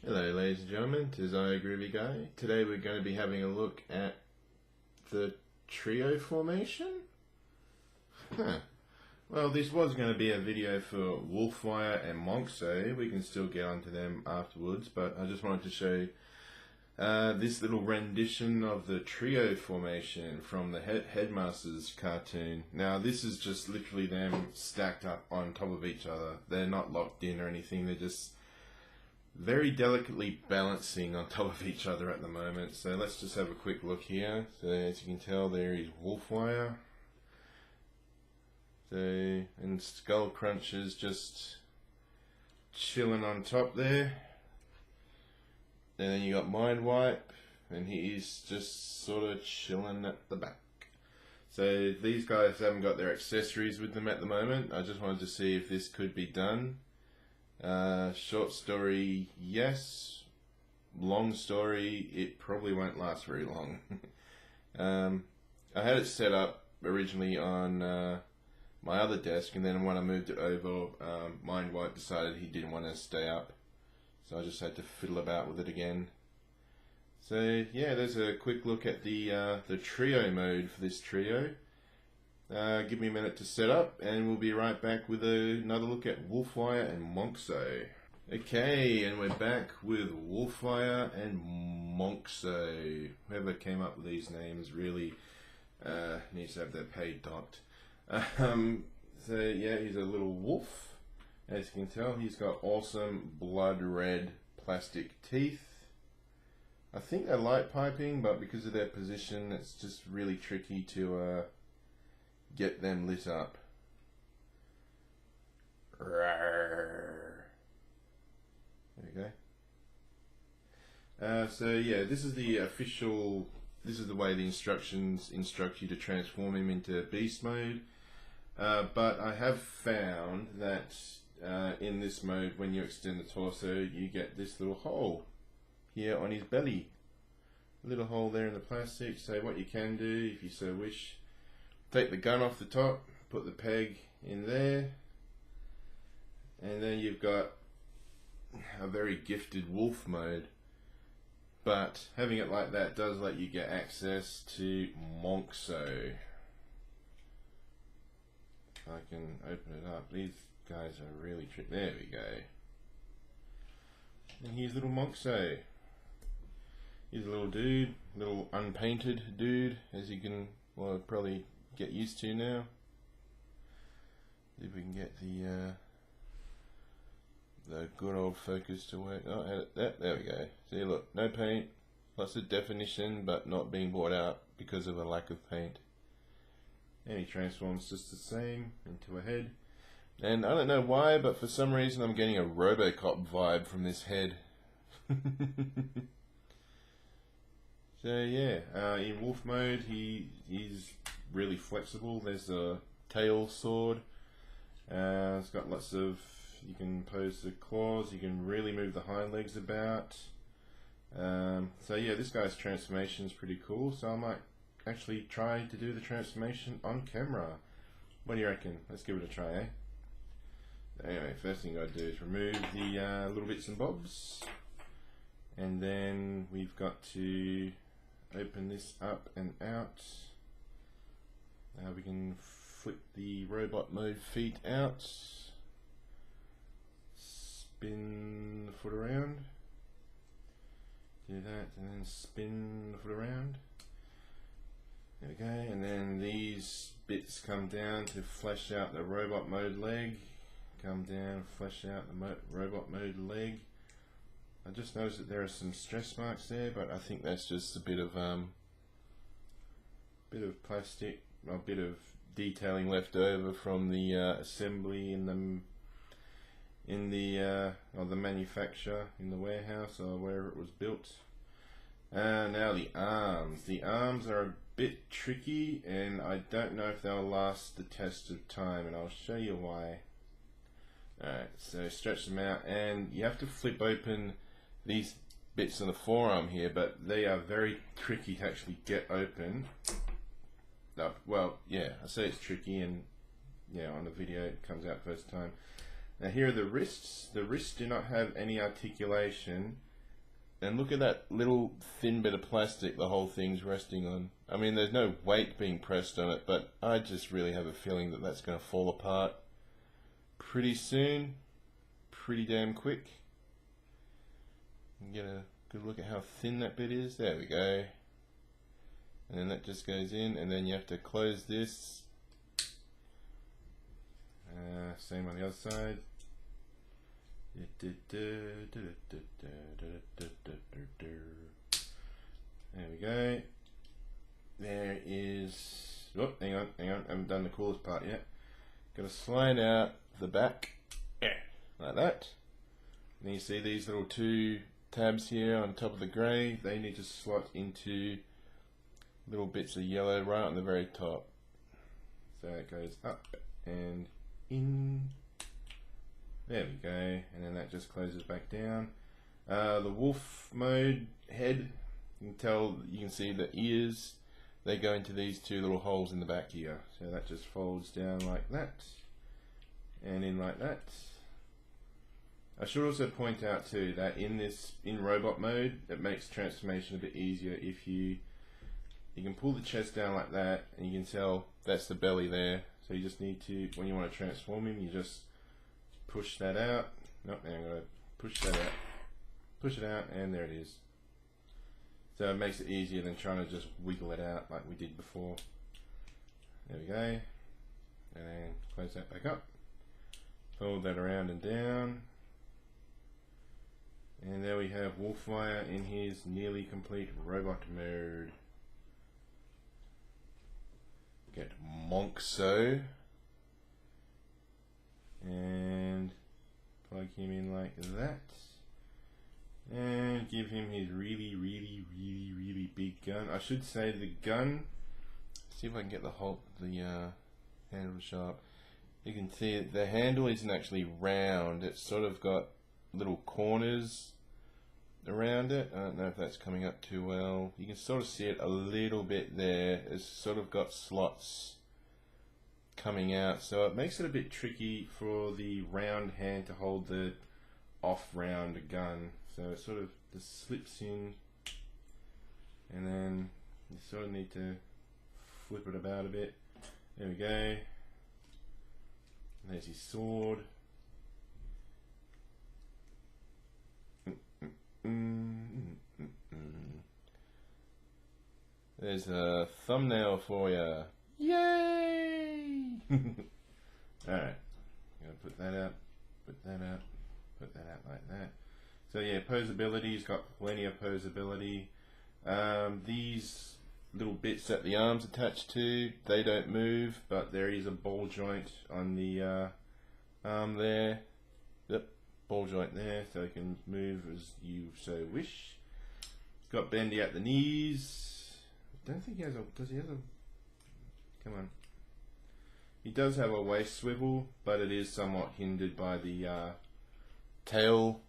Hello ladies and gentlemen, tis I, Groovy Guy. Today we're going to be having a look at the trio formation. Well, this was going to be a video for Wolfwire and Monxo. We can still get onto them afterwards, but I just wanted to show this little rendition of the trio formation from the Headmasters cartoon. Now this is just literally them stacked up on top of each other. They're not locked in or anything, they're just very delicately balancing on top of each other at the moment. So let's just have a quick look here. So as you can tell, there is Wolfwire. So, and Skull Cruncher's just chilling on top there. And then you got Mind Wipe, and he's just sort of chilling at the back. So these guys haven't got their accessories with them at the moment. I just wanted to see if this could be done. Short story, yes. Long story, it probably won't last very long. I had it set up originally on my other desk, and then when I moved it over, Mind Wipe decided he didn't want to stay up, so I just had to fiddle about with it again. So yeah, there's a quick look at the trio mode for this trio. Give me a minute to set up, and we'll be right back with another look at Wolfwire and Monxo. Okay, and we're back with Wolfwire and Monxo. Whoever came up with these names really needs to have their pay docked. So yeah, he's a little wolf. As you can tell, he's got awesome blood red plastic teeth. I think they're light piping, but because of their position, it's just really tricky to get them lit up. Rawr. There we go. So yeah, this is the official, this is the way the instructions instruct you to transform him into beast mode. But I have found that in this mode, when you extend the torso, you get this little hole here on his belly. A little hole there in the plastic. So what you can do, if you so wish, take the gun off the top, put the peg in there, and then you've got a very gifted wolf mode. But having it like that does let you get access to Monxo. I can open it up. These guys are really tricky. There we go. And here's little Monxo. He's a little dude, little unpainted dude, as you can, well, probably get used to now. See if we can get the good old focus to work. Oh, there we go. See, look, no paint, lots of definition, but not being brought out because of a lack of paint. And he transforms just the same into a head. And I don't know why, but for some reason I'm getting a RoboCop vibe from this head. So yeah, in wolf mode he's really flexible. There's a tail sword. It's got lots of, you can pose the claws, you can really move the hind legs about. So yeah, this guy's transformation is pretty cool, so I might actually try to do the transformation on camera. What do you reckon? Let's give it a try, eh? Anyway, first thing I do is remove the little bits and bobs, and then we've got to open this up and out. Now we can flip the robot mode feet out, spin the foot around, do that, and then spin the foot around. There we go, and then these bits come down to flesh out the robot mode leg. Come down, flesh out the robot mode leg. I just noticed that there are some stress marks there, but I think that's just a bit of plastic, a bit of detailing left over from the assembly in the manufacture in the warehouse or wherever it was built. Now the arms. The arms are a bit tricky, and I don't know if they'll last the test of time, and I'll show you why. Alright, so stretch them out, and you have to flip open these bits of the forearm here, but they are very tricky to actually get open. Well, yeah, I say it's tricky, and yeah, on the video it comes out first time. Now here are the wrists. The wrists do not have any articulation And look at that little thin bit of plastic the whole thing's resting on. I mean, there's no weight being pressed on it, but I just really have a feeling that that's going to fall apart pretty soon, pretty damn quick. Get a good look at how thin that bit is. There we go. And then that just goes in, and then you have to close this. Same on the other side. There we go. There is. Oh, hang on. I haven't done the coolest part yet. Got to slide out the back, like that. And you see these little two tabs here on top of the grey. They need to slot into little bits of yellow right on the very top. So it goes up and in. There we go, and then that just closes back down. The wolf mode head, you can see the ears, they go into these two little holes in the back here. So that just folds down like that, and in like that. I should also point out too that in robot mode, it makes transformation a bit easier if you can pull the chest down like that, and you can tell that's the belly there. So you just need to, when you want to transform him, you just push that out. Nope, I'm going to push that out. Push it out, and there it is. So it makes it easier than trying to just wiggle it out like we did before. There we go. And then close that back up. Fold that around and down. And there we have Wolfwire in his nearly complete robot mode. Get Monxo. And plug him in like that, and give him his really big gun. I should say the gun, see if I can get the handle to show up. You can see it, the handle isn't actually round, it's sort of got little corners around it. I don't know if that's coming up too well. You can sort of see it a little bit there. It's sort of got slots coming out, so it makes it a bit tricky for the round hand to hold the off-round gun. So it sort of just slips in, and then you sort of need to flip it about a bit. There we go. There's his sword. There's a thumbnail for you. Yay! Alright, I'm going to put that out, put that out, put that out like that. So yeah, posability, he's got plenty of posability. These little bits that the arm's attached to, they don't move, but there is a ball joint on the arm there. Yep, ball joint there, so it can move as you so wish. It's got bendy at the knees. I don't think he has a, does he have a, come on. He does have a waist swivel, but it is somewhat hindered by the tail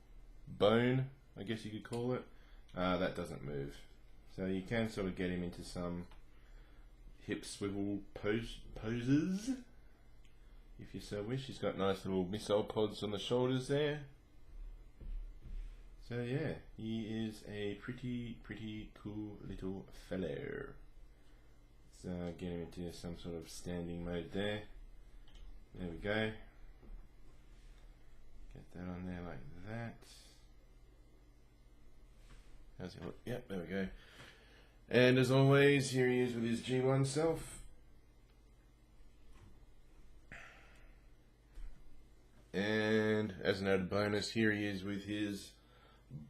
bone, I guess you could call it. That doesn't move. So you can sort of get him into some hip swivel poses, if you so wish. He's got nice little missile pods on the shoulders there. So yeah, he is a pretty cool little fellow. So get him into some sort of standing mode there. There we go. Get that on there like that. How's he look? Yep, there we go. And as always, here he is with his G1 self. And as an added bonus, here he is with his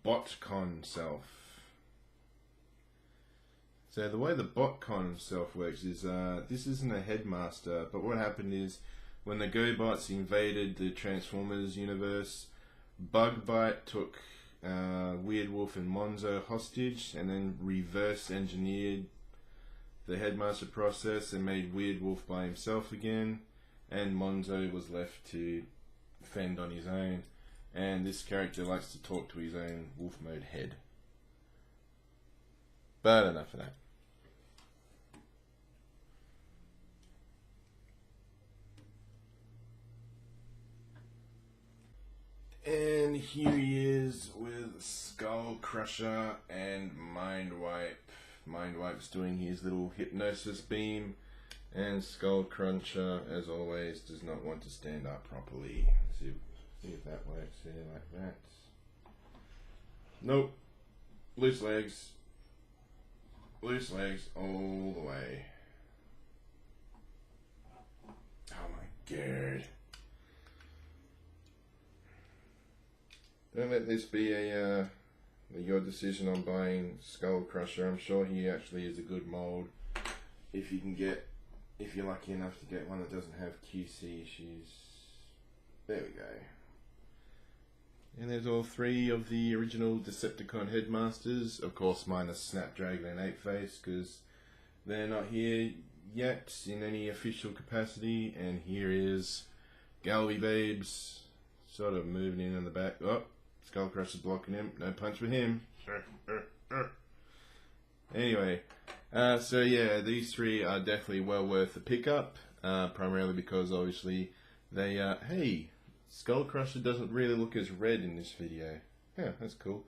BotCon self. So the way the BotCon self works is, this isn't a headmaster, but what happened is when the GoBots invaded the Transformers universe, Bugbite took Weirdwolf and Monxo hostage and then reverse engineered the headmaster process and made Weirdwolf by himself again, and Monxo was left to fend on his own. And this character likes to talk to his own wolf mode head. But enough of that. And here he is with Skull Crusher and Mind Wipe. Mind Wipe's doing his little hypnosis beam, and Skull Cruncher, as always, does not want to stand up properly. See if that works here like that. Nope. Loose legs. Loose legs all the way. Oh my god. Don't let this be your decision on buying Skull Crusher. I'm sure he actually is a good mold if you're lucky enough to get one that doesn't have QC issues. There we go. And there's all three of the original Decepticon headmasters, of course minus Snapdragon and Apeface, because they're not here yet in any official capacity. And here is Galby Babes, sort of moving in the back. Oh, Skull Crusher's blocking him. No punch for him. Anyway, so yeah, these three are definitely well worth the pickup, primarily because obviously they, hey, Skull Crusher doesn't really look as red in this video. Yeah, that's cool.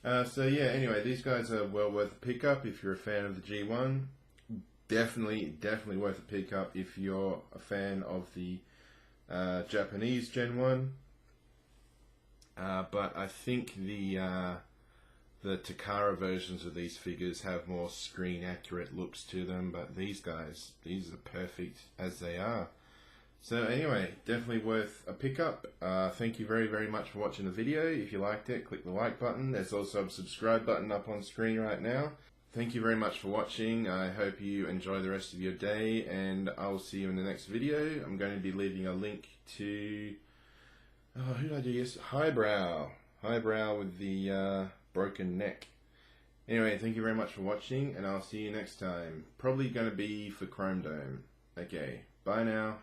So yeah, anyway, these guys are well worth a pickup if you're a fan of the G1. Definitely worth a pickup if you're a fan of the Japanese Gen 1. But I think the Takara versions of these figures have more screen accurate looks to them, but these guys, these are perfect as they are. So anyway, definitely worth a pickup. Thank you very much for watching the video. If you liked it, click the like button. There's also a subscribe button up on screen right now. Thank you very much for watching. I hope you enjoy the rest of your day, and I'll see you in the next video. I'm going to be leaving a link to, oh, who did I do yes? Highbrow with the broken neck. Anyway, thank you very much for watching, and I'll see you next time. Probably going to be for Chrome Dome. Okay, bye now.